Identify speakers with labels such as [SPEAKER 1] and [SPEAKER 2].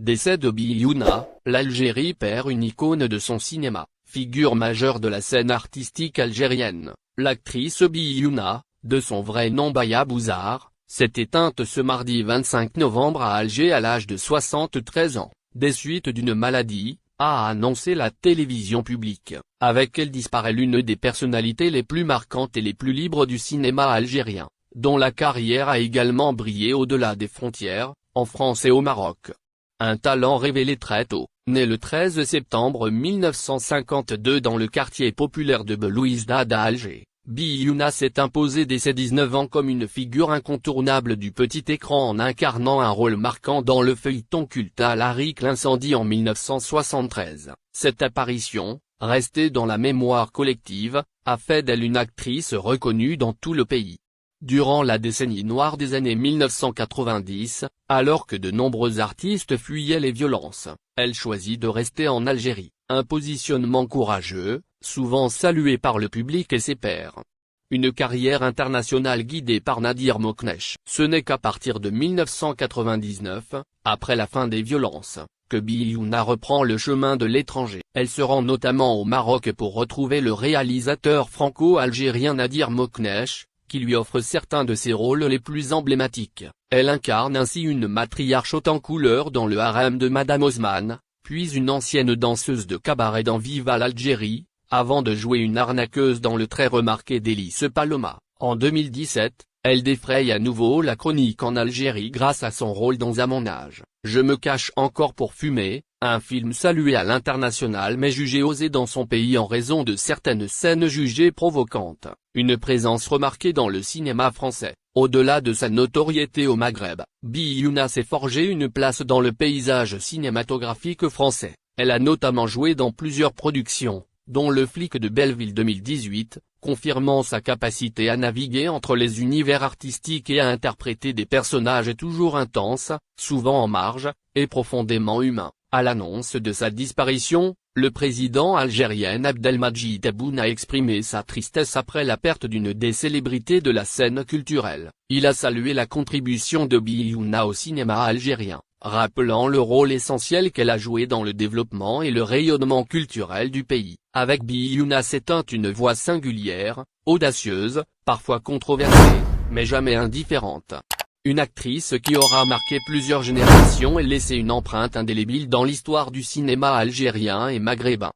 [SPEAKER 1] Décès de Biyouna, l'Algérie perd une icône de son cinéma, figure majeure de la scène artistique algérienne. L'actrice Biyouna, de son vrai nom Baya Bouzar, s'est éteinte ce mardi 25 novembre à Alger à l'âge de 73 ans, des suites d'une maladie, a annoncé la télévision publique. Avec elle disparaît l'une des personnalités les plus marquantes et les plus libres du cinéma algérien, dont la carrière a également brillé au-delà des frontières, en France et au Maroc. Un talent révélé très tôt, né le 13 septembre 1952 dans le quartier populaire de Belouizdad à Alger, Biyouna s'est imposée dès ses 19 ans comme une figure incontournable du petit écran en incarnant un rôle marquant dans le feuilleton culte Alaric l'incendie en 1973. Cette apparition, restée dans la mémoire collective, a fait d'elle une actrice reconnue dans tout le pays. Durant la décennie noire des années 1990, alors que de nombreux artistes fuyaient les violences, elle choisit de rester en Algérie, un positionnement courageux, souvent salué par le public et ses pairs. Une carrière internationale guidée par Nadir Moknesh. Ce n'est qu'à partir de 1999, après la fin des violences, que Biyouna reprend le chemin de l'étranger. Elle se rend notamment au Maroc pour retrouver le réalisateur franco-algérien Nadir Moknesh, qui lui offre certains de ses rôles les plus emblématiques. Elle incarne ainsi une matriarche haute en couleur dans le harem de Madame Osman, puis une ancienne danseuse de cabaret dans Viva l'Algérie, avant de jouer une arnaqueuse dans le très remarqué Délice Paloma. En 2017, elle défraye à nouveau la chronique en Algérie grâce à son rôle dans À mon âge, Je me cache encore pour fumer, un film salué à l'international mais jugé osé dans son pays en raison de certaines scènes jugées provocantes. Une présence remarquée dans le cinéma français. Au-delà de sa notoriété au Maghreb, Biyouna s'est forgé une place dans le paysage cinématographique français. Elle a notamment joué dans plusieurs productions, dont Le flic de Belleville 2018, confirmant sa capacité à naviguer entre les univers artistiques et à interpréter des personnages toujours intenses, souvent en marge, et profondément humains. À l'annonce de sa disparition, le président algérien Abdelmadjid Tebboune a exprimé sa tristesse après la perte d'une des célébrités de la scène culturelle. Il a salué la contribution de Biyouna au cinéma algérien, rappelant le rôle essentiel qu'elle a joué dans le développement et le rayonnement culturel du pays. Avec Biyouna s'éteint une voix singulière, audacieuse, parfois controversée, mais jamais indifférente. Une actrice qui aura marqué plusieurs générations et laissé une empreinte indélébile dans l'histoire du cinéma algérien et maghrébin.